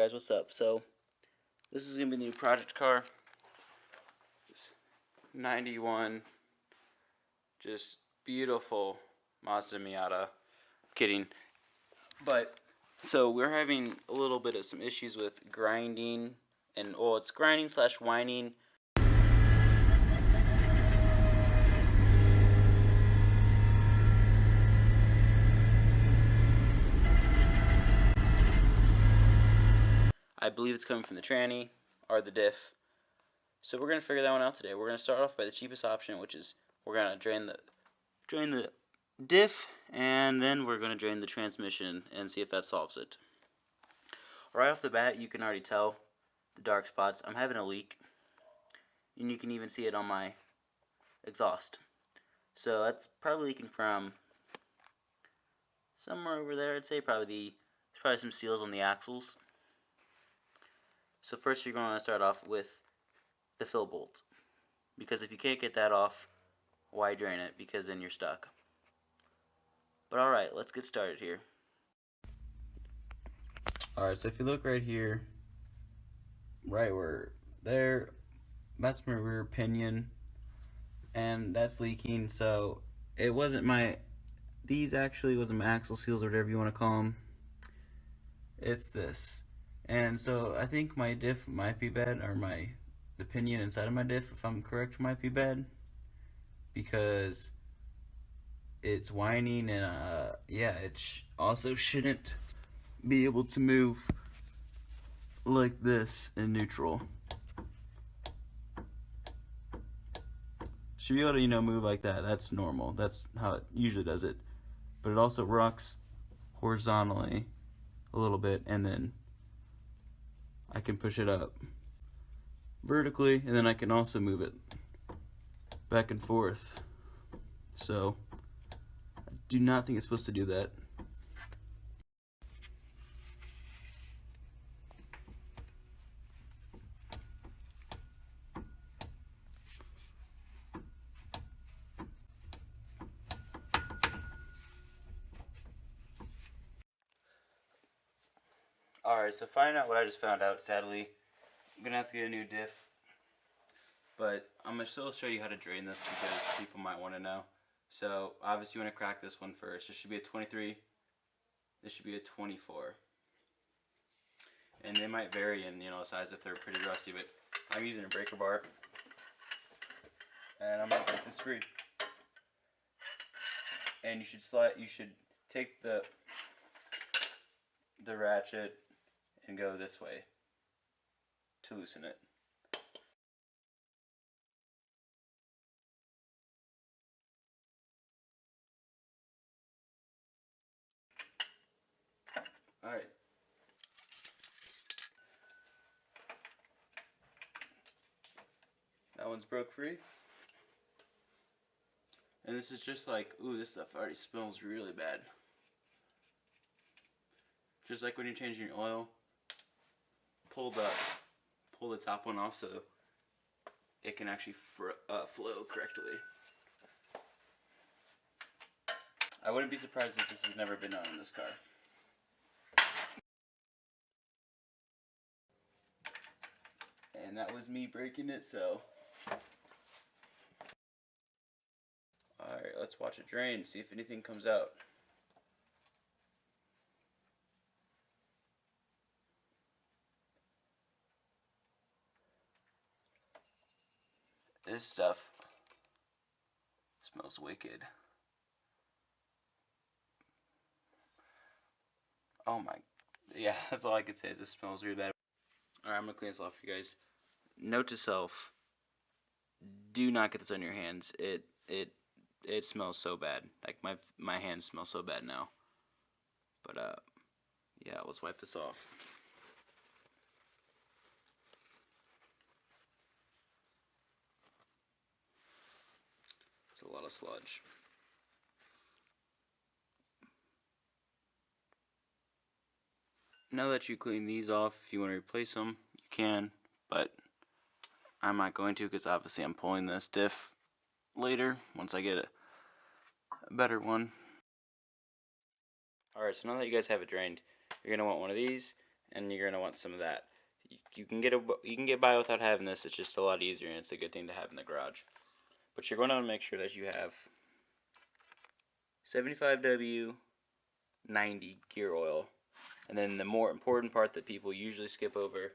guys, what's up? So this is gonna be the new project car. This 91, just beautiful Mazda Miata. Kidding. But so we're having a little bit of some issues with grinding, and it's grinding / whining. I believe it's coming from the tranny or the diff. So we're gonna figure that one out today. We're gonna start off by the cheapest option, which is we're gonna drain the diff, and then we're gonna drain the transmission and see if that solves it. Right off the bat, you can already tell the dark spots. I'm having a leak, and you can even see it on my exhaust. So that's probably leaking from somewhere over there. I'd say there's probably some seals on the axles. So first you're going to start off with the fill bolt, because if you can't get that off, why drain it? Because then you're stuck. But alright, let's get started here. Alright, so if you look right here, right where there, that's my rear pinion, and that's leaking. So it wasn't these actually wasn't my axle seals or whatever you want to call them. It's this. And so I think my diff might be bad, or the pinion inside of my diff, if I'm correct, might be bad, because it's whining, and yeah, it also shouldn't be able to move like this in neutral. Should be able to, move like that. That's normal. That's how it usually does it. But it also rocks horizontally a little bit, and then I can push it up vertically, and then I can also move it back and forth. So I do not think it's supposed to do that. Alright, so finding out what I just found out, sadly, I'm going to have to get a new diff. But I'm going to still show you how to drain this, because people might want to know. So, obviously you want to crack this one first. This should be a 23. This should be a 24. And they might vary in, size if they're pretty rusty, but I'm using a breaker bar. And I'm going to get this free. And you should take the ratchet and go this way to loosen it. Alright. That one's broke free. And this is just like, ooh, this stuff already smells really bad. Just like when you're changing your oil, pull the top one off so it can actually flow correctly. I wouldn't be surprised if this has never been done in this car. And that was me breaking it, so. Alright, let's watch it drain, see if anything comes out. This stuff smells wicked. Oh my, yeah, that's all I could say is this smells really bad. Alright, I'm going to clean this off for you guys. Note to self, do not get this on your hands. It smells so bad. Like my hands smell so bad now. But yeah, let's wipe this off. It's a lot of sludge. Now that you clean these off, if you want to replace them, you can, but I'm not going to, because obviously I'm pulling this diff later once I get a better one. Alright, so now that you guys have it drained, you're going to want one of these, and you're gonna want some of that. You can get by without having this. It's just a lot easier, and it's a good thing to have in the garage. But you're going to want to make sure that you have 75W 90 gear oil. And then the more important part that people usually skip over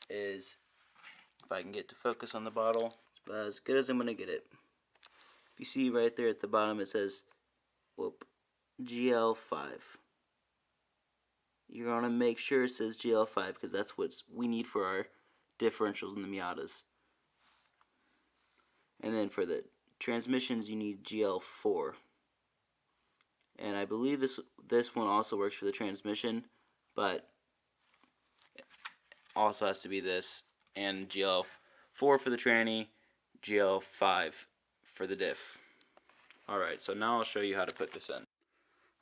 is, if I can get to focus on the bottle, it's about as good as I'm going to get it. If you see right there at the bottom, it says, GL5. You're going to make sure it says GL5 because that's what we need for our differentials in the Miatas. And then for the transmissions, you need GL4. And I believe this one also works for the transmission, but also has to be this, and GL4 for the tranny, GL5 for the diff. Alright, so now I'll show you how to put this in.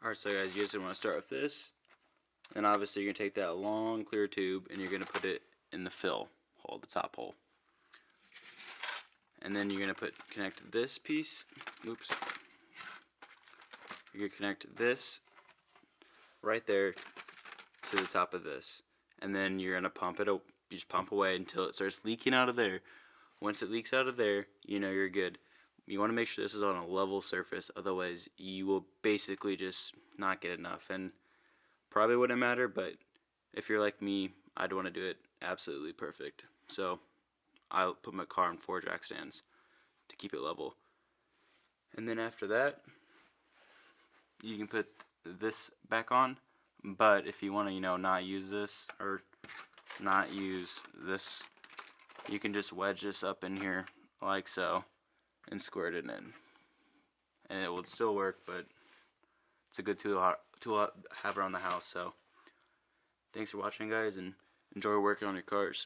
Alright, so guys, you just want to start with this, and obviously you're going to take that long clear tube and you're going to put it in the fill hole, the top hole. And then you're going to connect this piece, oops, you're going to connect this right there to the top of this. And then you're going to pump it, you just pump away until it starts leaking out of there. Once it leaks out of there, you know you're good. You want to make sure this is on a level surface, otherwise you will basically just not get enough. And probably wouldn't matter, but if you're like me, I'd want to do it absolutely perfect. So I'll put my car on 4 jack stands to keep it level. And then after that, you can put this back on. But if you want to, not use this or not use this, you can just wedge this up in here like so and squirt it in. And it will still work, but it's a good tool to have around the house. So thanks for watching, guys, and enjoy working on your cars.